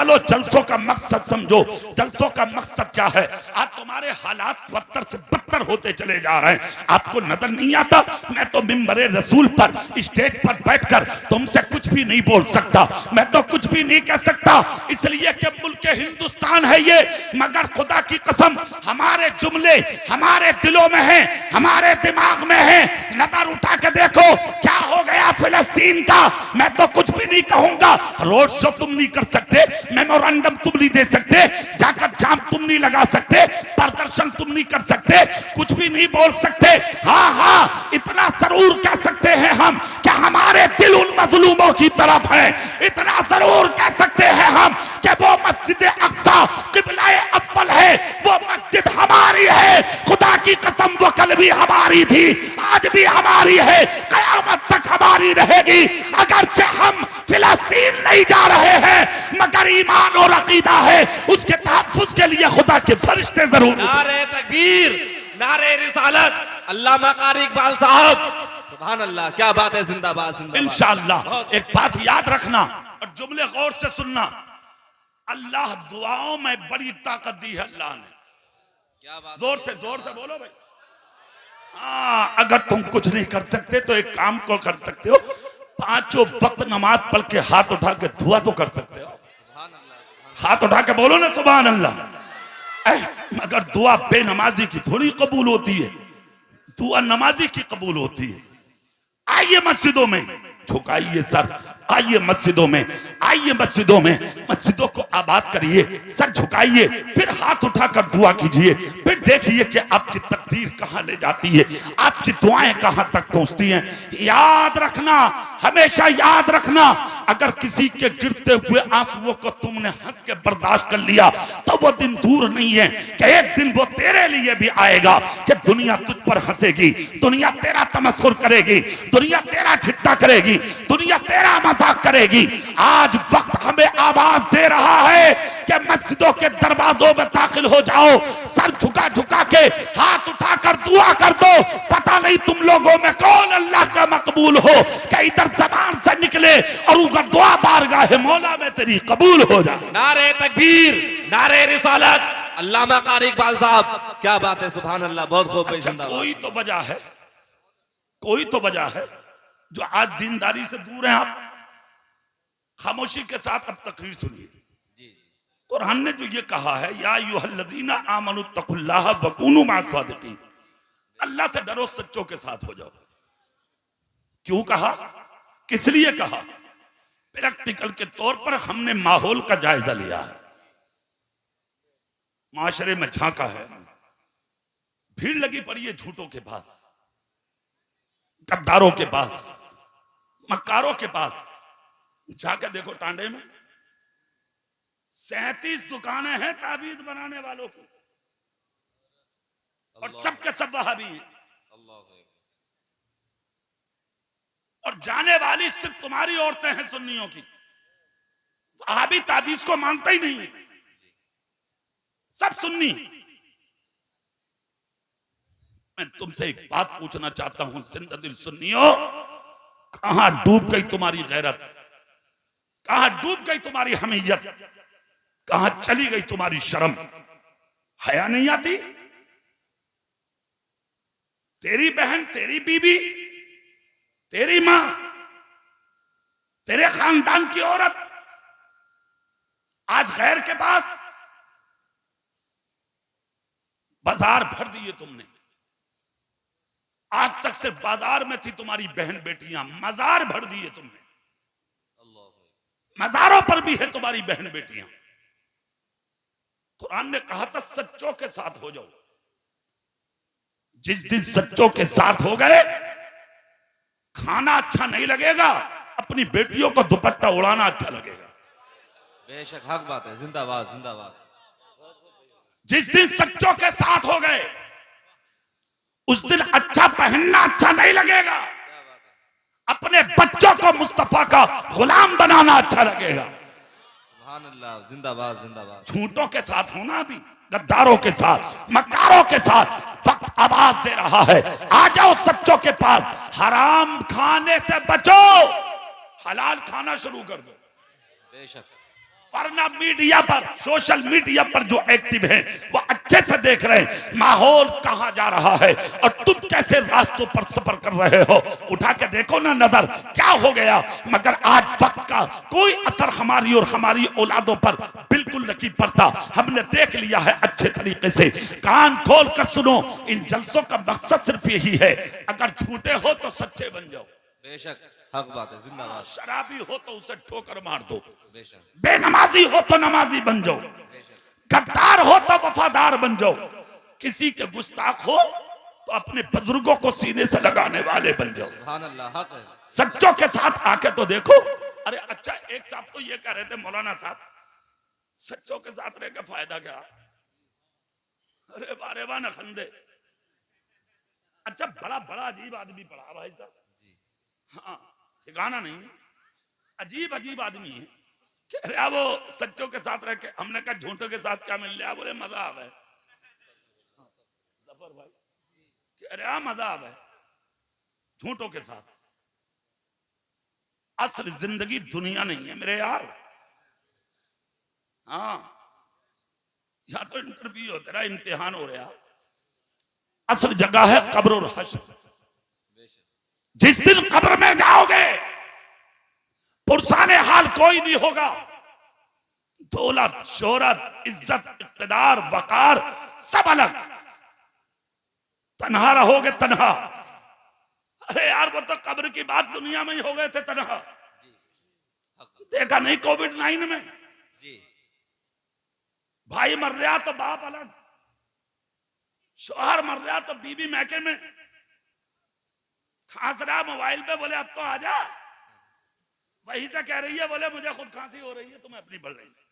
चलो जलसों का मकसद समझो। जलसों का मकसद क्या है? आज तुम्हारे हालात बदतर से बदतर होते चले जा रहे हैं, आपको नजर नहीं आता? मैं तो मिंबरे रसूल पर स्टेज पर बैठकर तुमसे कुछ भी नहीं बोल सकता, मैं तो कुछ भी नहीं कह सकता, इसलिए कि मुल्क हिंदुस्तान है ये। मगर खुदा की कसम हमारे जुमले हमारे दिलों में हैं, हमारे दिमाग में हैं। नजर उठा के देखो क्या हो गया फिलिस्तीन का। मैं तो कुछ भी नहीं कहूंगा। रोड शो तुम नहीं कर सकते, मेमोरेंडम तुम नहीं दे सकते, जाकर जाम तुम नहीं लगा सकते, प्रदर्शन तुम नहीं कर सकते, कुछ भी नहीं बोल सकते। हाँ हाँ, इतना जरूर कह सकते हैं हम कि हमारे दिल उन मजलूमों की तरफ है। इतना जरूर कह सकते हैं हम कि वो मस्जिद अक्सा किबलाए अव्वल है, वो मस्जिद हमारी है। खुदा की कसम वो कल भी हमारी थी, आज भी हमारी है, कयामत तक हमारी रहेगी। अगरचे हम फिलिस्तीन नहीं जा रहे हैं, मगर ईमान और अकीदा है, उसके तहफ्फुज़ के लिए खुदा के फरिश्ते जरूर। नारे तकबीर, नारे रिसालत, अल्लामा कारी इकबाल साहब, सुभान अल्लाह, क्या बात है, जिंदाबाद जिंदाबाद। इंशाअल्लाह एक बात याद रखना और जुमले गौर से सुनना। अल्लाह दुआओं में बड़ी ताकत दी है अल्लाह ने। क्या बात, जोर से बोलो भाई। हाँ, अगर तुम कुछ नहीं कर सकते तो एक काम को कर सकते हो, पांचों वक्त नमाज पढ़ के हाथ उठा के दुआ तो कर सकते हो। हाथ उठा के बोलो ना सुभान अल्लाह। मगर दुआ बेनमाजी की थोड़ी कबूल होती है, दुआ नमाजी की कबूल होती है। आइए मस्जिदों में, झुकाइए सर, आइए मस्जिदों में, आइए मस्जिदों में, मस्जिदों को आबाद करिए, सर झुकाइए, फिर हाथ उठाकर दुआ कीजिए, फिर देखिए कि आपकी तकदीर कहां ले जाती है, आपकी दुआएं कहां तक पहुंचती हैं। याद रखना, हमेशा याद रखना, अगर किसी के गिरते हुए आंसुओं को तुमने हंस के बर्दाश्त कर लिया तो वो दिन दूर नहीं है कि एक दिन वो तेरे लिए भी आएगा कि दुनिया तुझ पर हंसेगी, दुनिया तेरा तमस्खुर करेगी, दुनिया तेरा ठिट्ठा करेगी, दुनिया तेरा मजाक करेगी। आज वक्त हमें आवाज दे रहा है कि मस्जिदों के दरवाजों में दाखिल हो जाओ, सर झुका झुका के हाथ उठाकर दुआ कर दो। पता नहीं तुम लोगों में कौन अल्लाह का मकबूल हो कि इधर जबान से निकले और उनका दुआ बारगाह मौला में तेरी कबूल हो जाए। नारे तकबीर, नारे रिसालत, अल्लामा कारी इकबाल साहब, क्या बात है, सुभान अल्लाह, बहुत खूब। अच्छा, कोई तो वजह है, कोई तो वजह है जो आज दीनदारी से दूर हैं। आप खामोशी के साथ अब तकरीर सुनिए। कुरान ने जो ये कहा है, या अय्युहल्लज़ीना आमनुत्तकुल्लाह वकूनू मअस-सादिकीन, अल्लाह से डरो, सच्चों के साथ हो जाओ। क्यों कहा, किस लिए कहा? प्रैक्टिकल के तौर पर हमने माहौल का जायजा लिया है, माशरे में झांका है, भीड़ लगी पड़ी है झूठों के पास, गद्दारों के पास, मक्कारों के पास। जाकर देखो टांडे में 37 दुकानें हैं ताबीज बनाने वालों की, और सबके सब वहाबी हैं, और जाने वाली सिर्फ तुम्हारी औरतें हैं सुन्नियों की। वहाबी ताबीज को मानता ही नहीं है, सब सुन्नी। मैं तुमसे एक बात पूछना चाहता हूं, जिंदा दिल सुन्नियों, कहां डूब गई तुम्हारी गैरत, कहां डूब गई तुम्हारी हमीयत, कहां चली गई तुम्हारी शर्म? हया नहीं आती? तेरी बहन, तेरी बीवी, तेरी मां, तेरे खानदान की औरत आज गैर के पास बाजार भर दिए तुमने। आज तक सिर्फ बाजार में थी तुम्हारी बहन बेटियां, मजार भर दिए तुमने। मजारों पर भी है तुम्हारी बहन बेटियां। कुरान ने कहा था सच्चों के साथ हो जाओ। जिस दिन सच्चों के साथ हो गए, खाना अच्छा नहीं लगेगा, अपनी बेटियों को दुपट्टा उड़ाना अच्छा लगेगा। बेशक हक बात है, जिंदाबाद जिंदाबाद। जिस दिन सच्चों के साथ हो गए, उस दिन अच्छा पहनना अच्छा नहीं लगेगा, अपने बच्चों को मुस्तफा का गुलाम बनाना अच्छा लगेगा। सुभान अल्लाह, जिंदाबाद जिंदाबाद। झूठों के साथ होना भी, गद्दारों के साथ, मक्कारों के साथ, वक्त आवाज दे रहा है, आ जाओ सच्चों के पास। हराम खाने से बचो, हलाल खाना शुरू कर दो। बेशक वरना मीडिया पर, सोशल मीडिया पर जो एक्टिव हैं वो अच्छे से देख रहे हैं माहौल कहां जा रहा है और तुम कैसे रास्तों पर सफर कर रहे हो। उठा के देखो ना नजर क्या हो गया। मगर आज वक्त का कोई असर हमारी और हमारी औलादों पर बिल्कुल नहीं पड़ता। हमने देख लिया है अच्छे तरीके से। कान खोल कर सुनो, इन जलसों का मकसद सिर्फ यही है, अगर झूठे हो तो सच्चे बन जाओ। बेशक हक बात है, जिंदाबाद। शराबी हो तो उसे ठोकर मार दो, बेशक। बेनमाजी हो तो नमाजी बन जाओ, गद्दार हो तो वफादार बन जाओ, किसी के गुस्ताख हो तो अपने बुजुर्गों को सीने से लगाने वाले बन जाओ। सुभान अल्लाह, हक है। सच्चों के साथ आके तो देखो। अरे अच्छा, एक साहब तो ये कह रहे थे मौलाना साहब, सच्चों के साथ रह के फायदा क्या। अरे बारे बा न खंदे। अच्छा, बड़ा बड़ा अजीब आदमी पड़ा भाई साहब। हाँ, ठिकाना नहीं, अजीब अजीब आदमी है। कह रहा वो सच्चों के साथ रह के, हमने कहा झूठों के साथ क्या मिल रहा। बोले मजा आ गया। जफर भाई कह रहा मजा आ गया झूठों के साथ। असल जिंदगी दुनिया नहीं है मेरे यार। हाँ, यहाँ तो इंटरव्यू हो, तेरा इम्तिहान हो रहा। असल जगह है कब्र और हश्र। जिस दिन कब्र में जाओगे पुरसाने हाल कोई नहीं होगा। दौलत, शोहरत, इज्जत, इक्तदार, वकार सब अलग। तन्हा रहोगे, तन्हा। अरे यार, वो तो कब्र की बात दुनिया में ही हो गए थे तन्हा। देखा नहीं कोविड-19 में जी। भाई मर रहा तो बाप अलग, शोहर मर रहा तो बीबी मैके में, खांस रहा मोबाइल पे, बोले अब तो आजा। वही से कह रही है, बोले मुझे खुद खांसी हो रही है, तुम्हें अपनी बढ़ रही है।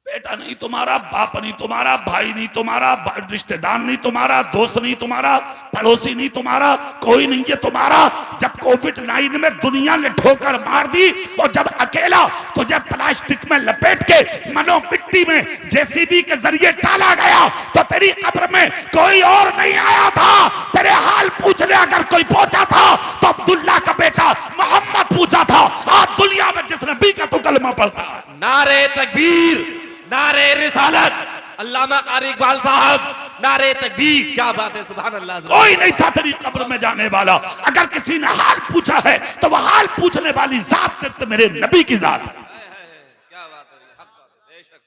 बेटा नहीं तुम्हारा, बाप नहीं तुम्हारा, भाई नहीं तुम्हारा, रिश्तेदार नहीं तुम्हारा, दोस्त नहीं तुम्हारा, पड़ोसी नहीं तुम्हारा, कोई नहीं है तुम्हारा। जब कोविड-19 में दुनिया ने ठोकर मार दी और जब अकेला तुझे प्लास्टिक में लपेट के मनो मिट्टी में जेसीबी के जरिए डाला गया तो तेरी कब्र में कोई और नहीं आया था। तेरे हाल पूछने अगर कोई पहुंचा था तो अब्दुल्ला का बेटा मोहम्मद पूछा था। आज दुनिया में जिस नबी का तो कलमा पढ़ता है। नारे तकबीर, नारे रिसालत, अल्लामा कारी इकबाल साहब, नारे तकबीर। क्या बात है, सुभान अल्लाह। कोई नहीं था तेरी कब्र में जाने वाला। अगर किसी ने हाल पूछा है तो वह हाल पूछने वाली जात सिर्फ मेरे नबी की जात है। क्या बात है, हक बात है, बेशक।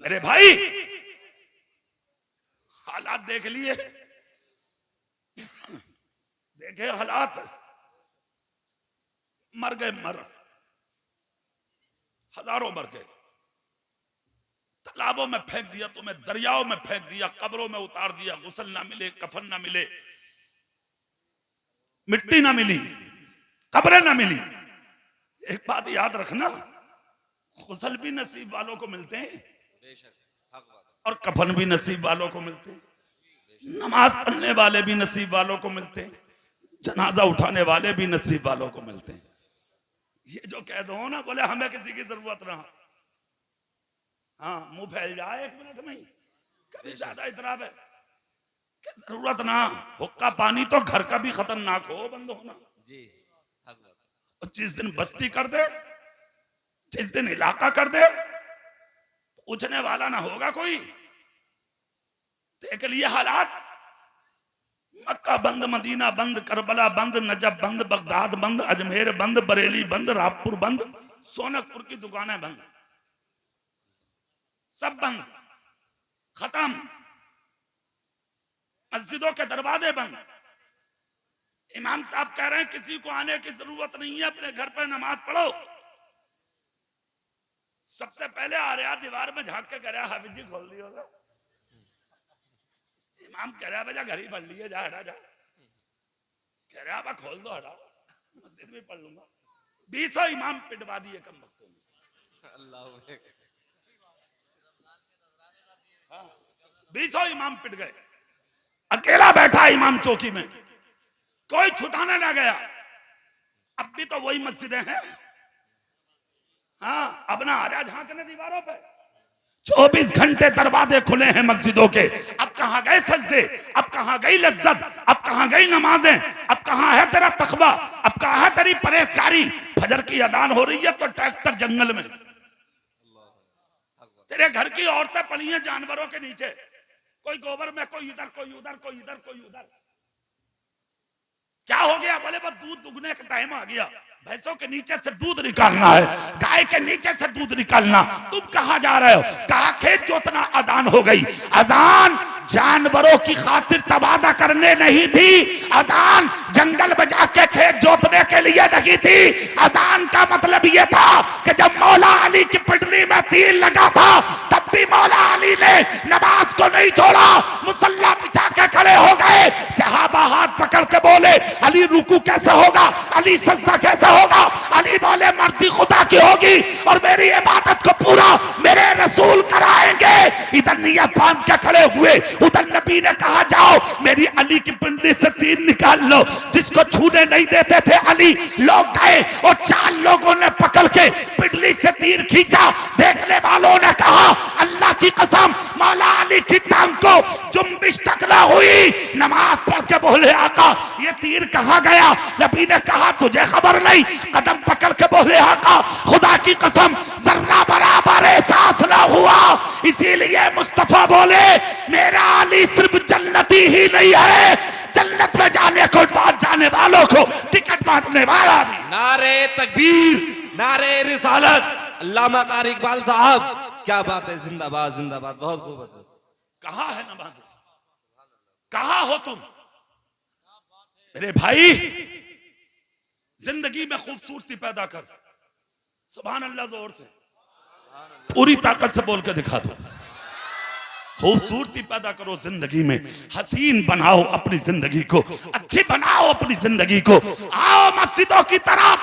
मेरे भाई, हालात देख लिए, देखे हालात। मर गए, हजारों मर गए। तालाबों में फेंक दिया तुम्हें, दरियाओं में फेंक दिया, कब्रों में उतार दिया, गुस्ल ना मिले, कफन ना मिले, मिट्टी ना मिली, कब्रें ना मिली। एक बात याद रखना, गुस्ल भी नसीब वालों को मिलते हैं और कफन भी नसीब वालों को मिलते हैं। नमाज पढ़ने वाले भी नसीब वालों को मिलते हैं, जनाजा उठाने वाले भी नसीब वालों को मिलते हैं। ये जो कह दो ना, बोले हमें किसी की जरूरत ना, हाँ मुंह फैल जाए 1 मिनट में ही, कभी ज्यादा इतराब है क्या जरूरत ना। हुक्का पानी तो घर का भी खतरनाक हो, बंद होना जी। और जिस दिन बस्ती कर दे, जिस दिन इलाका कर दे, पूछने वाला ना होगा कोई। देख लिए हालात, मक्का बंद, मदीना बंद, करबला बंद, नजफ बंद, बगदाद बंद, अजमेर बंद, बरेली बंद, रामपुर बंद, सोनकपुर की दुकानें बंद, सब बंद, खत्म। मस्जिदों के दरवाजे बंद। इमाम साहब कह रहे हैं किसी को आने की जरूरत नहीं है, अपने घर पर नमाज पढ़ो। सबसे पहले आ रहा दीवार में झांक के कह रहा हाफिज जी खोल दियो। इमाम कह रहा बेटा घर ही पढ़ लिए, जा हटा जा। कह रहा बा खोल दो, हटाओ, मस्जिद में पढ़ लूंगा। 20 इमाम पिटवा दिए कम वक्तों में। अल्लाह, 20 इमाम पिट गए। अकेला बैठा इमाम चौकी में, कोई छुटाने ना गया। अब भी तो वही मस्जिदें हैं। हाँ, अब ना आ रहा झांकने दीवारों पे। 24 घंटे दरवाजे खुले हैं मस्जिदों के। अब कहां गए सजदे, अब कहां गई लज्जत, अब कहां गई नमाजें, अब कहां है तेरा तकवा, अब कहां है तेरी परहेजगारी। फजर की अजान हो रही है तो ट्रैक्टर जंगल में, तेरे घर की औरतें पड़ी हैं जानवरों के नीचे, कोई गोबर में, कोई इधर, कोई उधर, कोई इधर, कोई उधर। क्या हो गया? बोले वो दूध दुगने का टाइम आ गया, भैंसों के नीचे से दूध निकालना है, गाय के नीचे से दूध निकालना। तुम कहां जा रहे हो? कहा खेत जोतना। अजान हो गई। अजान जानवरों की खातिर तबादा करने नहीं थी, अजान जंगल में जाके खेत जोतने के लिए नहीं थी। अजान का मतलब यह था कि जब मौला अली की पिंडली में तीर लगा था तब भी मौला अली ने नमाज को नहीं छोड़ा, मुसल्ला बिछा के खड़े हो गए। सहाबा हाथ पकड़ के बोले अली रुकू कैसे होगा, अली सजदा कैसे होगा? अली बोले मर्जी खुदा की होगी और मेरी इबादत को पूरा मेरे रसूल कराएंगे। इधर नियत बांध के खड़े हुए, उधर नबी ने कहा जाओ मेरी अली की पिंडली से तीर निकाल लो। जिसको छूने नहीं देते थे अली, लोग गए और 4 लोगों ने पकड़ के पिंडली से तीर खींचा। देखने वालों ने कहा अल्लाह की कसम मौला अली की टांग को जुम्बिश तक ना हुई। नमाज पढ़ के बोले आका ये तीर कहां गया? नबी ने कहा तुझे खबर नहीं। कदम पकड़ के बोले आका खुदा की कसम जर्रा बराबर एहसास ना हुआ। इसीलिए मुस्तफा बोले मेरा अली सिर्फ जन्नती ही नहीं है, जन्नत में जाने को बाद जाने वालों को टिकट बांटने वाला भी। नारे तकबीर, नारे रिसालत, अल्लामा कारी इकबाल साहब, क्या बात है, जिंदाबाद जिंदाबाद, बहुत खूब। कहां है नमाज? कहां हो तुम मेरे भाई? जिंदगी में खूबसूरती पैदा कर। सुभान अल्लाह, जोर से पूरी ताकत से बोल के दिखा दो। खूबसूरती पैदा करो जिंदगी में, हसीन बनाओ अपनी जिंदगी को, अच्छी बनाओ अपनी जिंदगी को। आओ मस्जिदों की तरफ,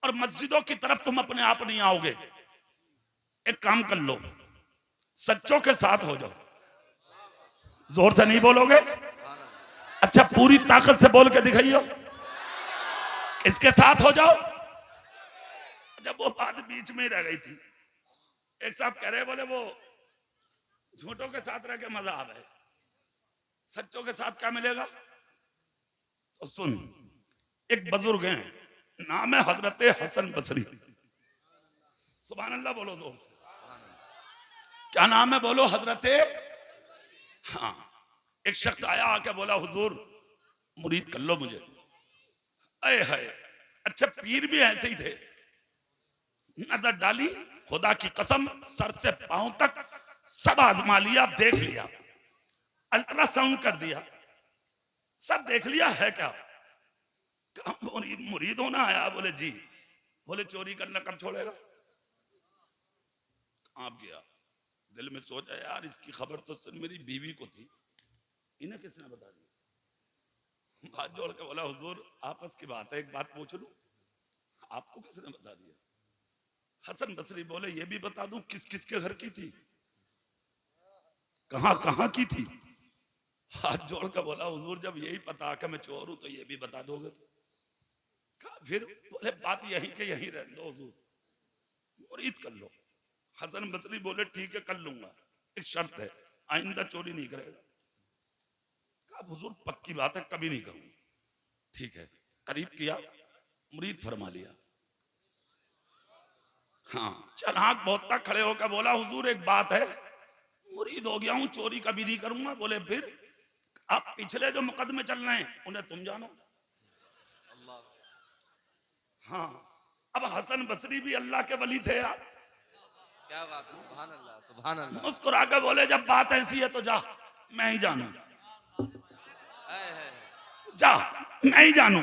और मस्जिदों की तरफ तुम अपने आप नहीं आओगे। एक काम कर लो, सच्चों के साथ हो जाओ। जोर से नहीं बोलोगे? अच्छा पूरी ताकत से बोल के दिखाइए, इसके साथ हो जाओ। जब वो बात बीच में रह गई थी, एक साहब कह रहे बोले वो झूठों के साथ रह के मजा आ गए, सच्चों के साथ क्या मिलेगा? तो सुन, एक बुजुर्ग हैं, नाम है हजरत हसन बसरी। सुभान अल्लाह बोलो जोर से। क्या नाम है? बोलो हजरत। हाँ, एक शख्स आया आके बोला हुजूर मुरीद कर लो मुझे। अरे है, अच्छा पीर भी ऐसे ही थे। नजर डाली, खुदा की कसम सर से पांव तक सब आजमा लिया, देख लिया, अल्ट्रासाउंड कर दिया, सब देख लिया। है क्या? मुरीद होना आया? बोले जी। बोले चोरी करना कब छोड़ेगा? आप गया, दिल में सोचा यार इसकी खबर तो सिर्फ मेरी बीवी को थी, इन्हें किसने बता दिया? हाथ जोड़ के बोला हुजूर आपस की बात है, एक बात पूछ लूं, आपको किसने बता दिया? हसन बसरी बोले ये भी बता दूं किस किस के घर की थी, कहां कहां की थी? हाथ जोड़ के बोला हुजूर जब यही पता कि मैं चोर हूं तो ये भी बता दोगे? तो फिर बोले बात यही के यही रहने दो हुजूर, मुरीद कर लो। हसन बसरी बोले ठीक है कर लूंगा, एक शर्त है आइंदा चोरी नहीं करेगा। कहा हुजूर पक्की बात है कभी नहीं करूंगा। ठीक है, करीब किया, मुरीद फरमा लिया। हाँ, चलाक बहुत तक खड़े होकर बोला हुजूर एक बात है, मुरीद हो गया हूं, चोरी कभी नहीं करूंगा। बोले फिर? आप पिछले जो मुकदमे चल रहे हैं उन्हें तुम जानो। हाँ, अब हसन बसरी भी अल्लाह के वली थे यार। क्या बात है, सुभान अल्लाह सुभान अल्लाह। मुस्कुरा कर बोले जब बात ऐसी है तो जा, मैं ही जानू, जा मैं ही जानू।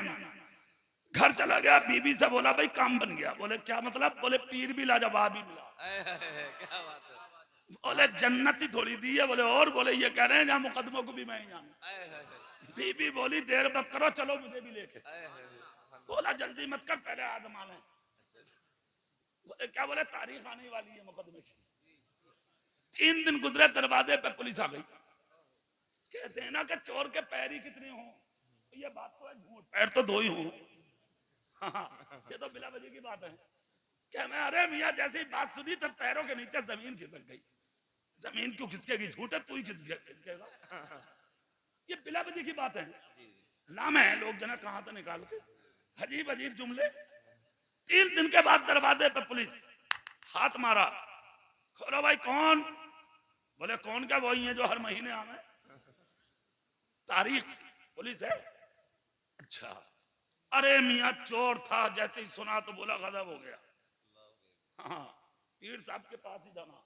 घर चला गया, बीबी से बोला भाई काम बन गया। बोले क्या मतलब? बोले पीर भी लाजवाब ही मिला। क्या बात है? बोले जन्नत ही थोड़ी दी है। बोले और? बोले ये कह रहे हैं जहां मुकदमों को भी मैं ही जानू। बीबी बोली देर मत करो, चलो मुझे भी लेके। बोला जल्दी मत कर, पहले आजमा लें। बोले क्या? बोले तारीख आने वाली है मुकदमे की। 3 दिन गुजरे, दरवाजे पे पुलिस आ गई। कहते हैं ना कि चोर के पैर ही कितने हों, ये बात तो है झूठ, पैर तो 2 ही हों। हाँ, ये तो बिला वजह की बात है। क्या मैं, अरे मियाँ जैसे ही बात सुनी तो पैरों के नीचे जमीन खिसक गई। जमीन क्यों खिसकेगी, झूठे तू ही खिसकेगा। ये बिला वजह की बात है, नाम है लोग जना कहां से निकाल के अजीब अजीब जुमले। 3 दिन के बाद दरवाजे पे पुलिस, हाथ मारा, खोलो भाई कौन? बोले कौन क्या, वही है जो हर महीने आवे। तारीख पुलिस है, अच्छा। अरे मियाँ चोर था, जैसे ही सुना तो बोला गजब हो गया। हाँ, पीर साहब के पास ही जाना,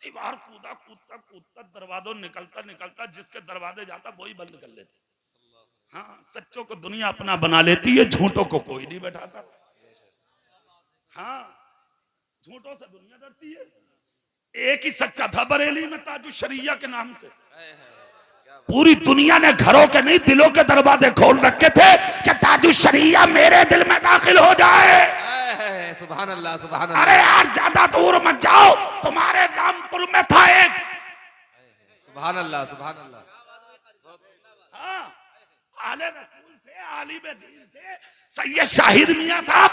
दीवार कूदा, कूदता कूदता दरवाजों निकलता निकलता जिसके दरवाजे जाता वही बंद कर लेते। हाँ, सच्चों को दुनिया अपना बना लेती है, झूठों को कोई नहीं बैठाता। हाँ, झूठों से दुनिया डरती है। एक ही सच्चा था बरेली में ताजु शरिया के नाम से, पूरी दुनिया ने घरों के नहीं दिलों के दरवाजे खोल रखे थे कि ताजु शरिया मेरे दिल में दाखिल हो जाए। सुभान अल्लाह, सुभान अल्लाह। अरे यार ज्यादा दूर मत जाओ, तुम्हारे रामपुर में था एक। सुभान अल्लाह, सुभान अल्लाह। हाँ, आले रसूल थे, आलिम दीन थे, सैयद शाहिद मियां साहब।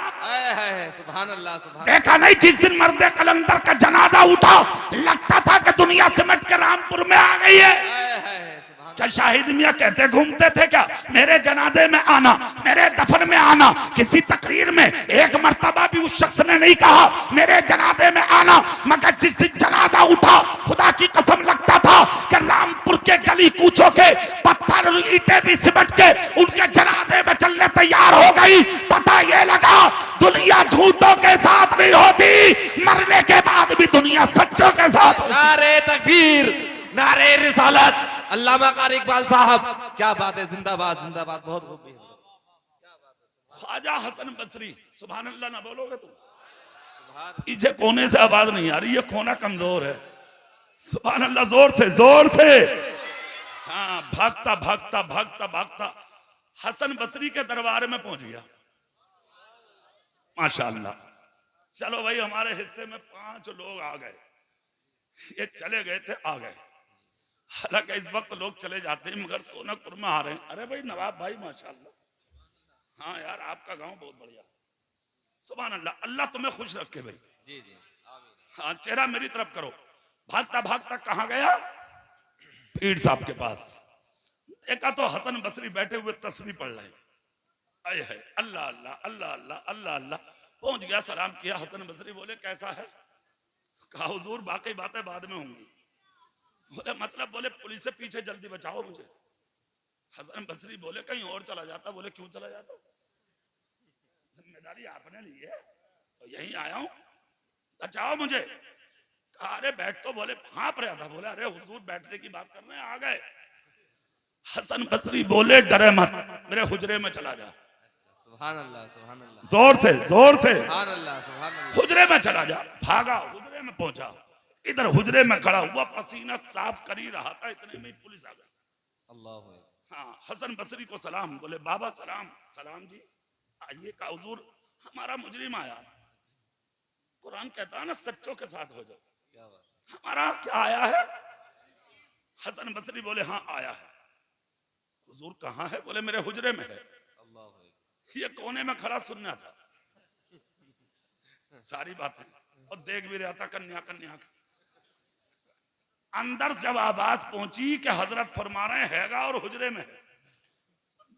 सुभान अल्लाह, सुभान। देखा नहीं जिस दिन मर्दे कलंदर का जनाजा उठा, लगता था कि दुनिया सिमट के रामपुर में आ गई है। क्या शाहिद मियां कहते घूमते थे क्या, मेरे जनाजे में आना, मेरे दफन में आना? किसी तकरीर में एक मर्तबा भी उस शख्स ने नहीं कहा मेरे जनाजे में आना, मगर जिस दिन जनाजा उठा खुदा की कसम लगता था कि रामपुर के गली कूचों के पत्थर ईंटें भी सिमट के उनके जनाजे में चलने तैयार हो गई। पता ये लगा दुनिया झूठों के साथ नहीं होती, मरने के बाद भी दुनिया सच्चों के साथ होती। नारे तकबीर, नारे रिसालत, अल्लामा कारी इकबाल साहब, क्या बात है, जिंदाबाद जिंदाबाद। बहुत खूब। ख्वाजा हसन बसरी, सुभान अल्लाह ना बोलोगे तुम? पीछे कोने से आवाज नहीं आ रही, ये कोना कमजोर है। सुभान अल्लाह, जोर से जोर से। हाँ, भागता भागता भागता भागता हसन बसरी के दरबार में पहुंच गया। माशाअल्लाह, चलो भाई हमारे हिस्से में 5 लोग आ गए, ये चले गए थे आ गए। हालांकि इस वक्त लोग चले जाते हैं मगर सोनकपुर में आ रहे हैं। अरे भाई नवाब भाई माशाअल्लाह, हाँ यार आपका गांव बहुत बढ़िया, सुभान अल्लाह, अल्लाह तुम्हें खुश रखे भाई। जी जी, हाँ, चेहरा मेरी तरफ करो। भागता भागता कहाँ गया? पीर साहब के पास। देखा तो हसन बसरी बैठे हुए तस्बीह पढ़ रहे हैं। आए है अल्लाह अल्लाह अल्लाह अल्लाह अल्लाह अल्लाह। पहुंच गया, सलाम किया। हसन बसरी बोले कैसा है? कहा हुजूर बाकी बातें बाद में होंगी। बोले मतलब? बोले पुलिस से पीछे जल्दी बचाओ मुझे। हसन बसरी बोले कहीं और चला जाता। बोले क्यों चला जाता? जिम्मेदारी आपने ली है तो यहीं आया हूं, बचाओ मुझे। कहा अरे बैठ तो। बोले हाँप रहा था। बोले अरे हुजूर बैठने की बात कर रहे हैं, आ गए। हसन बसरी बोले डरे मत, मेरे हुजरे में चला जा। सुभान अल्लाह, सुभान अल्लाह। जोर से जोर से, सुभान अल्लाह, सुभान अल्लाह। हुजरे में चला जा। भागा, हुजरे में पहुंचा। इधर हुजरे में खड़ा हुआ, पसीना साफ कर ही रहा था, इतने में पुलिस आ गई। अल्लाह। हाँ, हसन बसरी को सलाम। बोले बाबा सलाम। सलाम जी, आइए। का हुजूर हमारा मुजरिम आया। कुरान कहता है ना सच्चों के साथ हो जाओ। क्या बात। हमारा क्या आया है? हसन बसरी बोले हाँ आया है। हुजूर कहाँ है? बोले मेरे हुजरे में है। ये कोने में खड़ा सुनना था सारी बातें, और देख भी रहा था कन्या कन्या का। अंदर जब आवाज पहुंची कि हजरत फरमा रहे हैगा और हुजरे में है,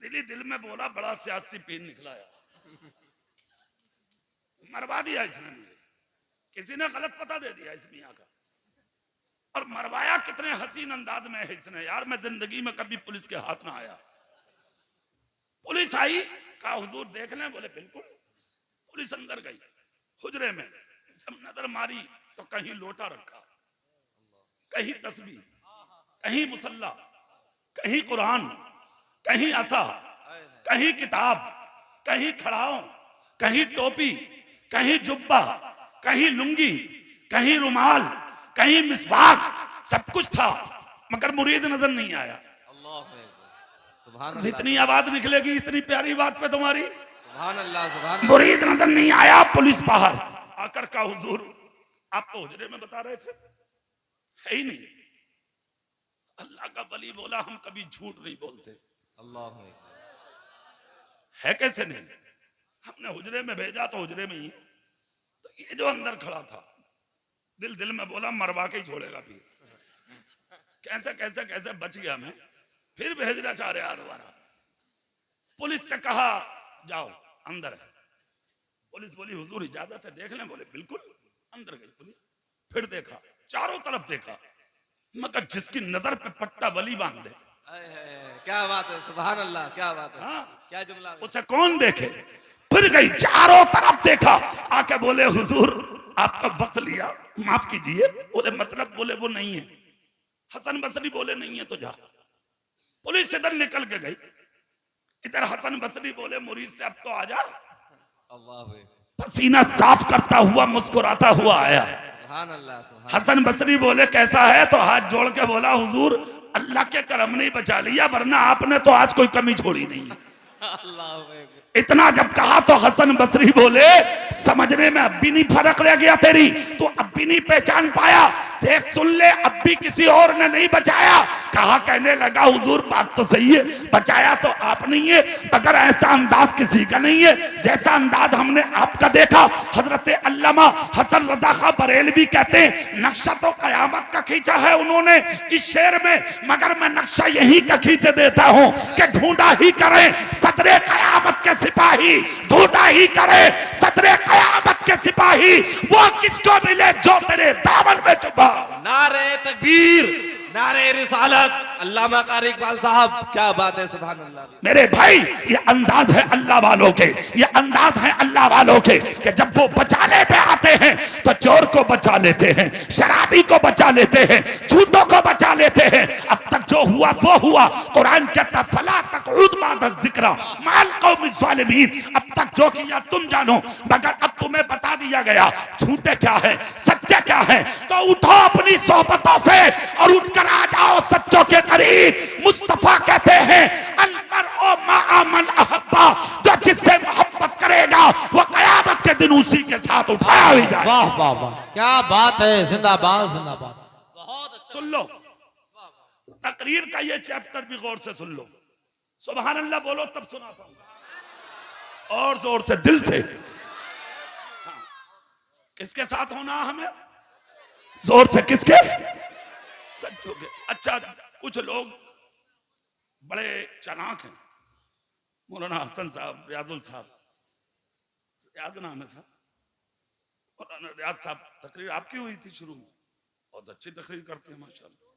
दिली दिल में बोला बड़ा सियासी पीन निकला है, मरवा दिया इसने मुझे। किसी ने गलत पता दे दिया इस मियाँ का, और मरवाया कितने हसीन अंदाज में है इसने। यार मैं जिंदगी में कभी पुलिस के हाथ ना आया। पुलिस आई, कहा हुजूर देख लें? बोले बिल्कुल। पुलिस अंदर गई हुजरे में, जब नजर मारी तो कहीं लोटा रखा, कहीं तस्बीह, कहीं मुसल्ला, कहीं कुरान, कहीं असा, कहीं किताब, कहीं खड़ाओ, कहीं टोपी, कहीं जुब्बा, कहीं लुंगी, कहीं रुमाल, कहीं मिसवाक, सब कुछ था मगर मुरीद नजर नहीं आया। जितनी आवाज निकलेगी इतनी प्यारी बात पे तुम्हारी। सुभान अल्लाह, सुभान। मुरीद नजर नहीं आया। पुलिस बाहर आकर का हुजूर आप तो हुजरे में बता रहे थे, है ही नहीं। अल्लाह का वली बोला हम कभी झूठ नहीं बोलते। अल्लाह है कैसे नहीं? हमने हुजरे में भेजा तो हुजरे में ही। तो ये जो अंदर खड़ा था दिल दिल में बोला मरवा के ही छोड़ेगा पीर। कैसे कैसे कैसे बच गया मैं। फिर भेजना चाह रहे दोबारा। पुलिस से कहा जाओ अंदर है। पुलिस बोली हुजूर इजाजत है देख लें। बोले बिल्कुल। अंदर गई पुलिस। फिर देखा, चारों तरफ देखा, मगर जिसकी नजर पे पट्टा वली बांध दे। क्या बात है, सुभान अल्लाह, क्या बात है। हाँ, क्या जुमला है। उसे कौन देखे। फिर गई, चारों तरफ देखा, आके बोले हुजूर आपका वक्त लिया, माफ कीजिए। बोले मतलब। बोले वो नहीं है। हसन बसरी बोले नहीं है तो जा। पुलिस इधर निकल के गई, इधर हसन बसरी बोले मुरीद से अब तो आजा। पसीना साफ करता हुआ मुस्कुराता हुआ आया। सुभान अल्लाह, सुभान हसन बसरी बोले कैसा है, तो हाथ जोड़ के बोला हुजूर अल्लाह के करम ने बचा लिया, वरना आपने तो आज कोई कमी छोड़ी नहीं। अल्लाह। इतना जब कहा तो हसन बसरी बोले समझने में अब भी नहीं फर्क रह गया तेरी, तो अब भी नहीं पहचान पाया। देख सुन ले, अब भी किसी और ने नहीं बचाया। कहा कहने लगा हुजूर बात तो सही है, बचाया तो आप नहीं है, मगर ऐसा अंदाज किसी का नहीं है जैसा अंदाज हमने आपका देखा। हजरत अल्लामा हसन रजा खां बरेलवी कहते हैं नक्शा तो कयामत का खींचा है उन्होंने इस शेर में, मगर मैं नक्शा यही का खींचे देता हूं कि ढूंढा ही करें सदरे कयामत के सिपाही, ढूंढा ही करे सदरे कयामत के सिपाही, वो किसको मिले जो तेरे दामन में छुपा। नारे तकबीर, नारे रिसालत, अल्लामा कारी इकबाल साहब, क्या बात है, सुभान अल्लाह। मेरे भाई ये अंदाज है अल्लाह वालों के, ये अंदाज है अल्लाह वालों के कि जब वो बचाने पे आते हैं तो चोर को बचा लेते हैं, शराबी को बचा लेते हैं, झूठों को बचा लेते हैं। अब तक जो हुआ वो हुआ। कुरान कहता फला तक़उद बाद ज़िक्रा माल कौम ज़ालिमीन। अब तक जो किया तुम जानो, मगर अब तुम्हें बता दिया गया झूठे क्या है सच्चे क्या है। तो उठो अपनी सोहबतों से और उठकर आ जाओ सच्चों के करीब। मुस्तफा कहते हैं अलमरउ मअ मन अहब्बा, जो जिससे मोहब्बत करेगा वो कयामत के दिन उसी के साथ उठाया ही जाए। वाह वाह वाह, क्या बात है, जिंदाबाद जिंदाबाद। बहुत अच्छा। सुन लो तकरीर का ये चैप्टर भी गौर से सुन लो। सुभान अल्लाह बोलो तब सुनाता हूं और जोर से दिल से। हाँ। किसके साथ होना हमें, जोर से किसके, सच्चों के। अच्छा कुछ लोग बड़े चालाक हैं, मौलाना हसन साहब, रियाजुल साहब, रियाज नाम है साहब, मौलाना रियाज साहब, तकरीर आपकी हुई थी शुरू में, बहुत अच्छी तकरीर करते हैं माशाल्लाह,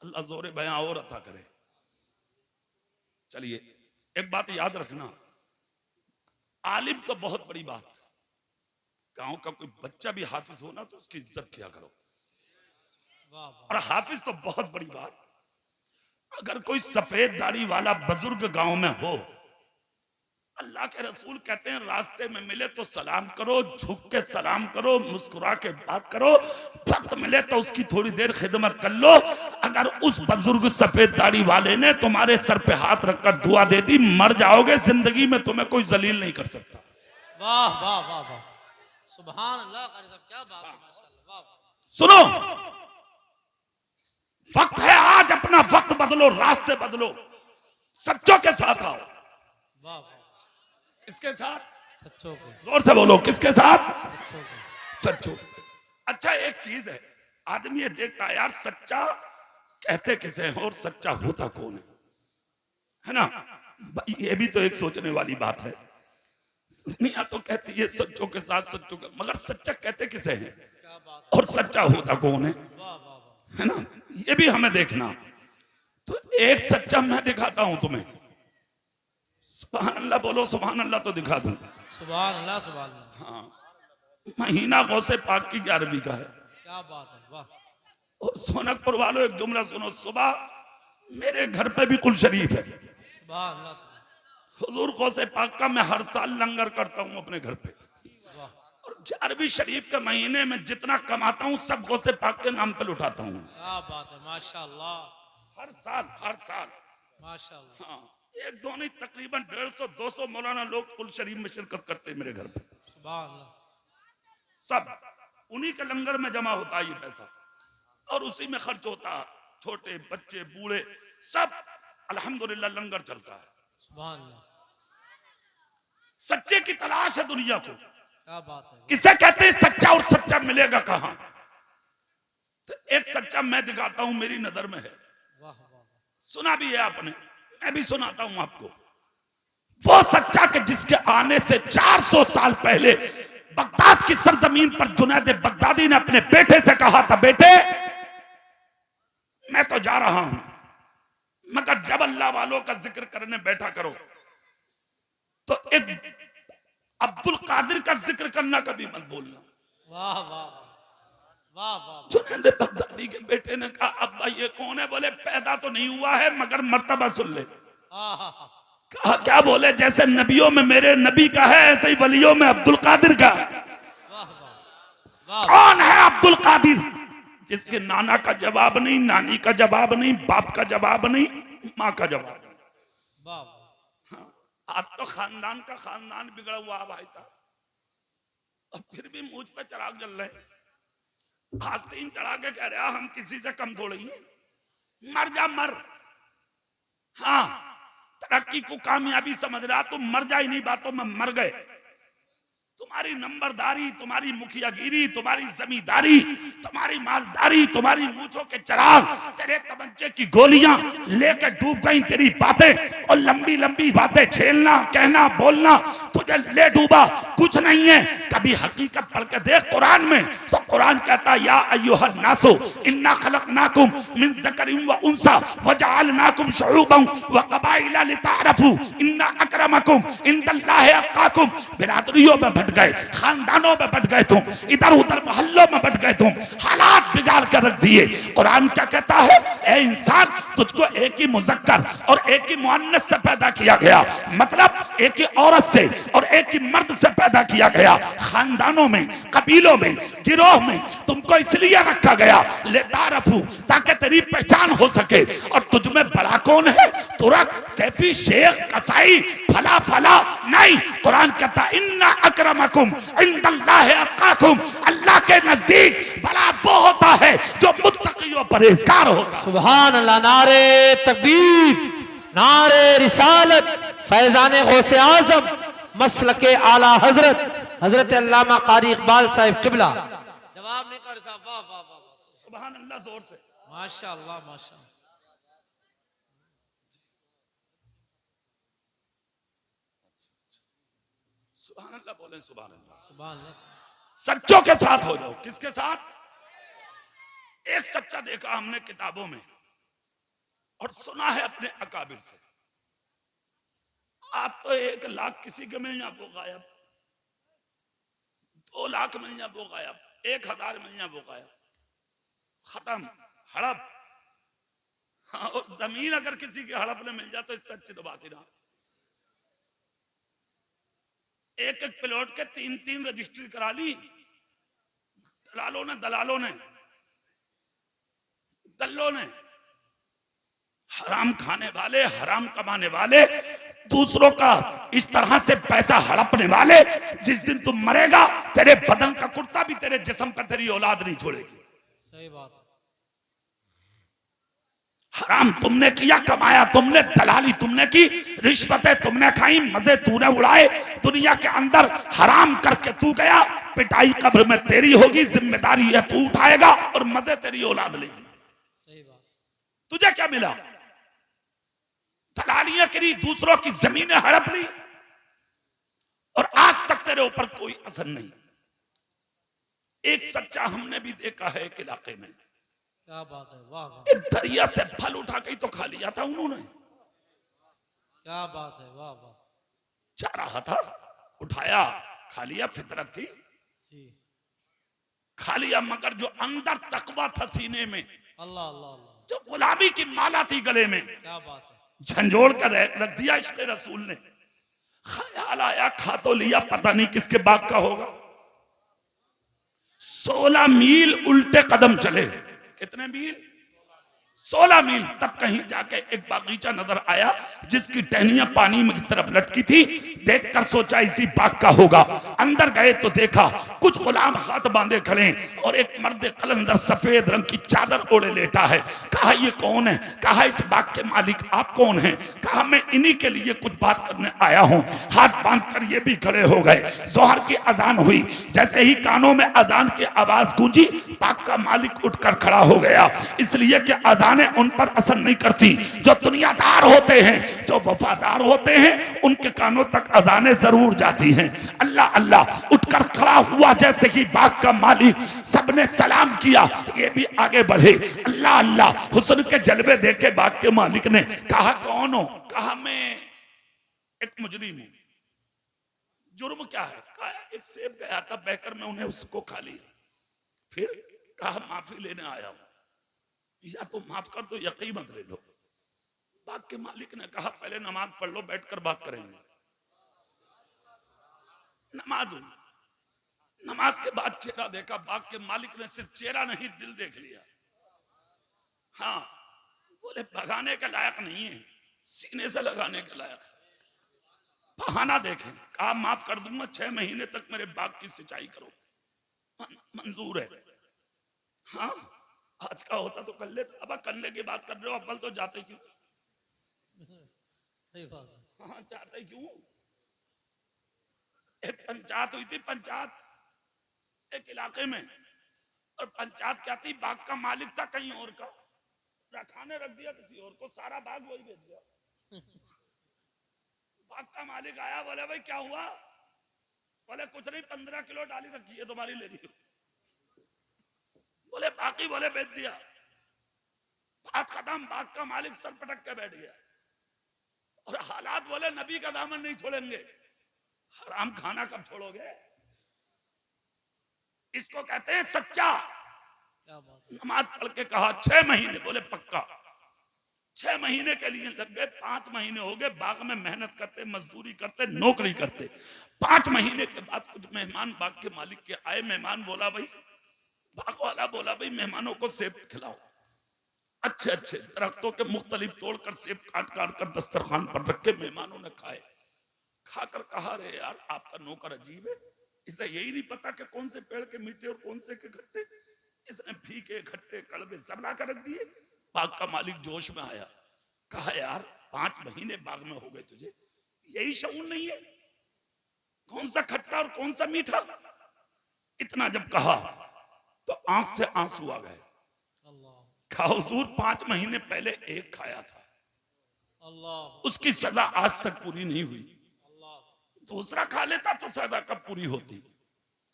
अल्लाह जोरे बयां और अता करे। चलिए एक बात याद रखना, आलिम तो बहुत बड़ी बात, गांव का कोई बच्चा भी हाफिज हो ना तो उसकी इज्जत किया करो। और हाफिज तो बहुत बड़ी बात। अगर कोई सफेद दाढ़ी वाला बुजुर्ग गांव में हो, अल्लाह के रसूल कहते हैं रास्ते में मिले तो सलाम करो, झुक के सलाम करो, मुस्कुरा के बात करो, वक्त मिले तो उसकी थोड़ी देर खिदमत कर लो। अगर उस बुजुर्ग सफेद दाढ़ी वाले ने तुम्हारे सर पे हाथ रखकर दुआ दे दी, मर जाओगे, जिंदगी में तुम्हें कोई जलील नहीं कर सकता। वाह वाह वाह वाह, सुभान अल्लाह, क्या बात है, माशाअल्लाह। वाह। सुनो वक्त है आज, अपना वक्त बदलो, रास्ते बदलो, सच्चों के साथ आओ। वाह, किसके साथ, सच्चों के, जोर से बोलो किसके साथ, सच्चों के। सच्चों। अच्छा एक चीज है, आदमी ये देखता है यार सच्चा कहते किसे हैं और सच्चा होता कौन है ना। ये भी तो एक सोचने वाली बात है। दुनिया तो कहती है सच्चों के साथ, सच्चों के, मगर सच्चा कहते किसे हैं और सच्चा होता कौन है ना, ये भी हमें देखना। तो एक सच्चा मैं दिखाता हूं तुम्हें, सुभान अल्लाह बोलो, सुभान अल्लाह तो दिखा दूंगा। सुभान अल्लाह, सुभान अल्लाह। हाँ, महीना गौसे पाक की 11वीं का है। क्या बात है, वाह। और सोनकपुर वालों एक जुमला सुनो, सुबह मेरे घर पे भी कुल शरीफ है। सुभान अल्लाह, सुभान। हुजूर गौसे पाक का मैं हर साल लंगर करता हूं अपने घर पे। वाह। और 11वीं शरीफ के महीने में जितना कमाता हूं सब गौसे पाक के नाम पे लुटाता हूं। क्या बात है, माशाअल्लाह, हर साल, हर साल। माशाअल्लाह। हाँ, एक दो नहीं, तकरीबन 150-200 मौलाना लोग कुल शरीफ में शिरकत करते हैं मेरे घर पे। सुभान अल्लाह। सब उन्हीं के लंगर में जमा होता है ये पैसा, और उसी में खर्च होता है, छोटे बच्चे बूढ़े सब, अल्हम्दुलिल्लाह लंगर चलता है। सुभान अल्लाह। सच्चे की तलाश है दुनिया को। क्या बात है, किसे कहते हैं सच्चा, और सच्चा मिलेगा कहां। तो एक सच्चा मैं दिखाता हूं, मेरी नजर में है, वाह वाह सुना भी है आपने, मैं भी सुनाता हूं आपको। वो सच्चा कि जिसके आने से 400 साल पहले बगदाद की सरजमीन पर जुनैद बगदादी ने अपने बेटे से कहा था, बेटे मैं तो जा रहा हूं, मगर जब अल्लाह वालों का जिक्र करने बैठा करो तो एक अब्दुल कादिर का जिक्र करना कभी मत बोलना। वाह वाह वाह वाह। जुनैद बगदादी के बेटे ने कहा, अब्बा ये कौन है? बोले पैदा तो नहीं हुआ है मगर मर्तबा सुन ले। कहा क्या? बोले जैसे नबियों में मेरे नबी का है ऐसे ही वलियों में अब्दुल कादिर का। कौन है अब्दुल कादिर? जिसके नाना का जवाब नहीं, नानी का जवाब नहीं, बाप का जवाब नहीं, माँ का जवाब नहीं। हाँ, आज तो खानदान का खानदान बिगड़ा हुआ भाई साहब, और फिर भी मुझ पे चिराग जल रहे, आस्तीन चढ़ा के कह रहा हम किसी से कम थोड़ी हैं, मर जा मर। हाँ, तरक्की को कामयाबी समझ रहा, तुम मर जा, इन्हीं बातों में मर गए। तुम्हारी नंबरदारी, तुम्हारी मुखियागिरी, तुम्हारी जमींदारी, तुम्हारी मालदारी, तुम्हारी मूंछों के चिराग, तेरे तमंचे की गोलियां लेकर डूब गई तेरी बातें, और लंबी लंबी बातें छेलना, कहना, बोलना तुझे ले डूबा। कुछ नहीं है। कभी हकीकत पढ़ के देख कुरान में, तो कुरान कहता या अय्युहन नासु इन्ना खलकनाकुम मिन ज़करिन व उन्सा व जअलनाकुम शुऊबन व क़बाइला लिताअरफू इन्ना अक्रमकुम इंदल्लाहि अत्क़ाकुम। बिरादरियों में बट गए, खानदानों में बट गए तुम, इधर उधर मोहल्लों में बट गए तुम, हालात बिगाड़ कर रख दिए। कुरान क्या कहता है? ए इंसान, तुझको एक ही मुज़क्कर और एक ही मुअन्नस से पैदा किया गया, मतलब एक ही औरत से और एक ही मर्द से पैदा किया गया। खानदानों में, कबीलों में, गिरोह में तुमको इसलिए रखा गया लेतारफू, ताकि तेरी पहचान हो सके। और तुझ में बड़ा कौन है? तुरक, सैफी, शेख, कसाई, फला फला नहीं। कुरान कहता इन्ना अक्रमकुम इंदल्लाहि अत्क़ाकुम, अल्लाह के नजदीक बड़ा वो होता है जो मुत्तकी और परहेजगार होता है। सुभान अल्लाह। नारे तकबीर, नारे रिसालत, फैजान गौसे आजम, मसलके आला हजरत हजरत अल्लामा कारी इकबाल साहिब किबला। जवाब नहीं कर साहब। वाह वाह वाह, सुभान अल्लाह, जोर से माशाअल्लाह माशाअल्लाह। सुभान अल्लाह बोले, सुभान अल्लाह। सुभान अल्लाह। सच्चों के साथ हो जाओ। किसके साथ? एक सच्चा देखा हमने किताबों में और सुना है अपने अकाबिर से। आप तो 1 लाख किसी के में या वो गायब, 2 लाख में या वो गायब, 1000 में या वो गायब, खत्म, हड़प। हाँ, और जमीन अगर किसी के हड़प में मिल जाए तो इससे अच्छी तो बात ही ना। एक प्लॉट के 3 रजिस्ट्री करा ली दलालों ने दल्लों ने। हराम खाने वाले, हराम कमाने वाले, दूसरों का इस तरह से पैसा हड़पने वाले, जिस दिन तुम मरेगा तेरे बदन का कुर्ता भी तेरे जिस्म पे तेरी औलाद नहीं छोड़ेगी। सही बात। हराम तुमने किया, कमाया तुमने, दलाली तुमने की, रिश्वतें तुमने खाई, मजे तूने उड़ाए, दुनिया के अंदर हराम करके तू गया, पिटाई कब्र में तेरी होगी, जिम्मेदारी है तू उठाएगा और मजे तेरी औलाद लेगी। सही बात। तुझे क्या मिला? दलालियां करी, दूसरों की जमीनें हड़प ली और आज तक तेरे ऊपर कोई असर नहीं। एक सच्चा हमने भी देखा है एक इलाके में। क्या बात है, वाह वाह। एक दरिया से फल उठा के तो खा लिया था उन्होंने। क्या बात है, वाह वाह। जा रहा था, उठाया, खा लिया, फितरत थी, खा लिया, मगर जो अंदर तकवा था सीने में, अल्लाह अल्लाह अल्लाह, जो गुलामी की माला थी गले में, क्या बात है। झंझोड़ कर रख दिया इश्क़ रसूल ने। ख्याल आया, खा तो लिया, पता नहीं किसके बाग का होगा। 16 मील उल्टे कदम चले। कितने मील? 16 मील। तब कहीं जाके एक बागीचा नजर आया जिसकी टहनियां पानी में की तरफ लटकी थी। देखकर सोचा इसी बाग का होगा। अंदर गए तो देखा कुछ गुलाम हाथ बांधे खड़े और एक मर्द कलंदर सफेद रंग की चादर ओढ़े लेटा है। कहा ये कौन है? कहा इस बाग के मालिक आप कौन हैं? कहा मैं इन्हीं के लिए कुछ बात करने आया हूं। हाथ बांधकर ये भी खड़े हो गए। जोहर की अजान हुई। जैसे ही कानों में अजान की आवाज गूंजी, बाग का मालिक उठकर खड़ा हो गया। इसलिए कि अजानें उन पर असर नहीं करती। जो दुनियादार होते हैं, जो वफादार होते हैं, उनके कानों तक अजानें जरूर जाती हैं। अल्लाह अल्लाह उठकर खड़ा हुआ। जैसे ही बाग का मालिक, सबने सलाम किया, ये भी आगे बढ़े। अल्लाह अल्लाह हुस्न के जलवे देखे बाग के मालिक ने कहा कौन हो? कहा मैं एक मुजरिम हूं। जुर्म क्या है? कहा एक सेब गया था बहकर, मैं उन्हें उसको खा लिया। फिर कहा माफी लेने आया हूं, या तो माफ कर दो या कीमत ले लो। बाग के मालिक ने कहा पहले नमाज पढ़ लो, बैठकर बात करेंगे। नमाज हुई। नमाज के बाद चेहरा देखा। बाग के मालिक ने सिर्फ चेहरा नहीं दिल देख लिया। हाँ, बोले भगाने के लायक नहीं है, सीने से लगाने के लायक है। बहाना देखें। कहा माफ कर दूंगा, 6 महीने तक मेरे बाग की सिंचाई करो, मंजूर है। हाँ, आज का होता तो कर लेते। अब करने की बात कर रहे हो, अव्वल तो जाते क्यों? सही बात है। हाँ, जाते क्यों? एक पंचायत हुई थी, पंचायत एक इलाके में, और पंचायत क्या थी, बाग का मालिक था कहीं और का, रखाने रख दिया किसी और को, सारा बाग वही बेच गया। बाग का मालिक आया, बोले भाई क्या हुआ? बोले कुछ नहीं, 15 किलो डाली रखी है तुम्हारी, ले रही हो। बोले बाकी? बोले बेच दिया। बात खत्म। बाग का मालिक सर पटक के बैठ गया। और हालात बोले नबी का दामन नहीं छोड़ेंगे। हराम खाना कब छोड़ोगे? इसको कहते हैं सच्चा। नमाज पढ़ के कहा 6 महीने। बोले पक्का। 6 महीने के लिए लग गए। 5 महीने हो गए बाग में मेहनत करते, मजदूरी करते, नौकरी करते। 5 महीने के बाद कुछ मेहमान बाग के मालिक के आए। मेहमान बोला भाई, बाग वाला बोला भाई मेहमानों को सेब खिलाओ। अच्छे अच्छे दरख्तों के मुख्तलिफ तोड़कर सेब काट काट कर दस्तरखान पर रखे। मेहमानों ने खाए। खाकर कहा रे यार आपका नौकर अजीब है, इसे यही नहीं पता कि कौन से पेड़ के मीठे और कौन से के खट्टे। इसने फीके खट्टे कड़वे सब ला कर रख दिए। बाग का मालिक जोश में आया। कहा यार 5 महीने बाग में हो गए, तुझे यही शऊर नहीं है? कौन सा खट्टा और कौन सा मीठा? इतना जब कहा तो आंख से आंसू आ गए। कहा हुजूर 5 महीने पहले एक खाया था, उसकी सजा आज तक पूरी नहीं हुई। दूसरा खा लेता तो सजा कब पूरी होती?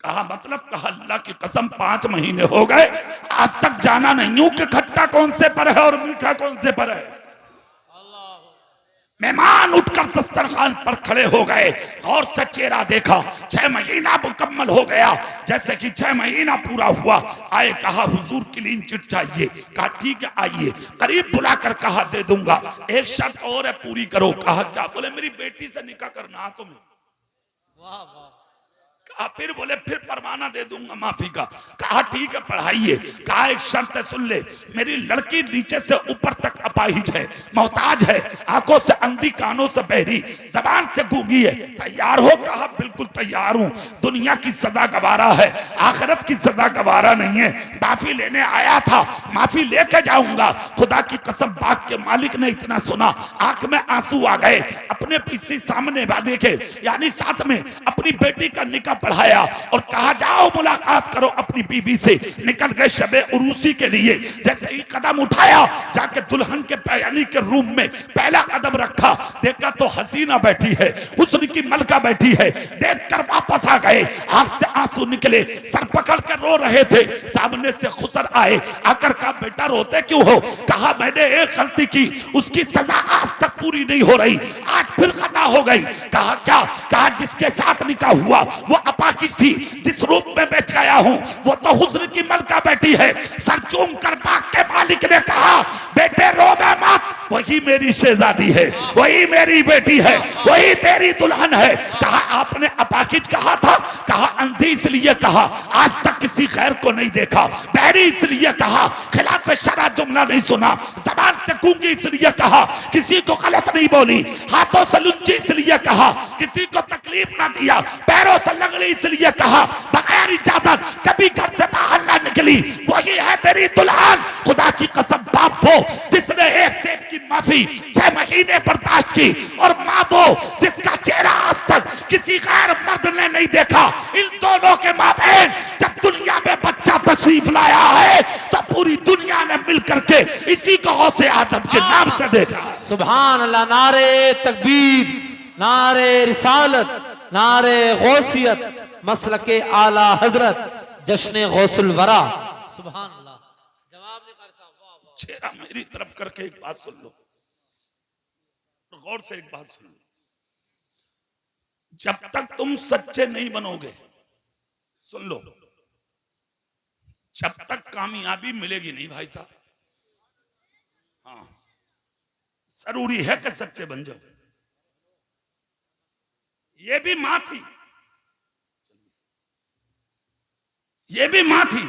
कहा मतलब? कहा अल्लाह की कसम 5 महीने हो गए, आज तक जाना नहीं हूं कि खट्टा कौन से पर है और मीठा कौन से पर है। मेहमान उठकर दस्तरखान पर खड़े हो गए। गौर से चेहरा देखा। 6 महीना मुकम्मल हो गया। जैसे कि 6 महीना पूरा हुआ, आए। कहा हुजूर क्लीन चिट चाहिए। कहा ठीक है आइए। करीब बुलाकर कहा दे दूंगा, एक शर्त और है पूरी करो। कहा क्या? बोले मेरी बेटी से निकाह करना है तुम्हें। वाह वाह। कहा फिर? बोले फिर परवाना दे दूंगा माफी का। कहा ठीक है पढ़ाइए। कहा एक शर्त है सुन ले, मेरी लड़की नीचे से ऊपर तक अपाहिज है, मोहताज है, आंखों से अंधी, कानों से बहरी, जबान से गूंगी है। तैयार हो? कहा बिल्कुल तैयार हूं। दुनिया की सजा गवारा है, आखिरत की सजा गवारा नहीं है। माफी लेने आया था, माफी लेके जाऊंगा। खुदा की कसम बाग के मालिक ने इतना सुना, आंख में आंसू आ गए। अपने पीछे सामने वाले के यानी साथ में अपनी बेटी का निकाह पढ़ाया और कहा जाओ मुलाकात करो अपनी बीवी से। निकल गए शबे उरूसी के लिए। जैसे ही कदम उठाया, जाके दुल्हन के यानी के रूम में पहला कदम रखा, देखा तो हसीना बैठी है, हुस्न की मलका बैठी है। देखकर वापस आ गए। आंख से आंसू निकले, सर पकड़ कर रो रहे थे। सामने से खुसर आए। आकर कहा बेटा रोते क्यों हो? कहा मैंने एक गलती की, उसकी सजा आज तक पूरी नहीं हो रही, आज फिर खता हो गई। कहा क्या? कहा जिसके साथ निकाह हुआ वो अपाकिज थी, जिस रूप में मैं छाया हूं वो तो हुस्न की मलका बैठी है। सर चूम कर बाग के मालिक ने कहा बेटे रो मत, वही मेरी शहजादी है, वही मेरी बेटी है, वही तेरी दुल्हन है। कहा आपने अपाकिज कहा था, कहा अंधी इसलिए कहा आज तक किसी खैर को नहीं देखा, बहरी इसलिए कहा खिलाफ शरा जुमला नहीं सुना, जबान से गूंगी इसलिए कहा किसी को गलत नहीं बोली, हाथों से लुच्ची इसलिए कहा किसी को तकलीफ ना दिया, पैरों से लंगड़ी इसलिए कहा बगैर इजाजत कभी घर से बाहर ना निकली, वही है तेरी दुल्हन। खुदा की कसम बाप वो जिसने एक सेब की माफी 6 महीने बर्दाश्त की, और माँ वो जिसका चेहरा आज तक किसी गैर मर्द ने नहीं देखा। इन दोनों के माँ बहन जब दुनिया में बच्चा तशरीफ लाया है तो पूरी दुनिया ने मिलकर के इसी को गौसे आदम के नाम से देखा। सुभान अल्लाह। नारे तकबीर, नारे रिसालत, नारे गौसियत, मसलके आला हजरत, जश्न गौसुल वरा। सुभान अल्लाह। जवाब नहीं कर साहब। चेहरा मेरी तरफ करके एक बात सुन लो, गौर से एक बात सुन लो। जब तक तुम सच्चे नहीं बनोगे, सुन लो, जब तक कामयाबी मिलेगी नहीं भाई साहब। हाँ, जरूरी है कि सच्चे बन जाओ। ये भी माँ थी, ये भी माँ थी,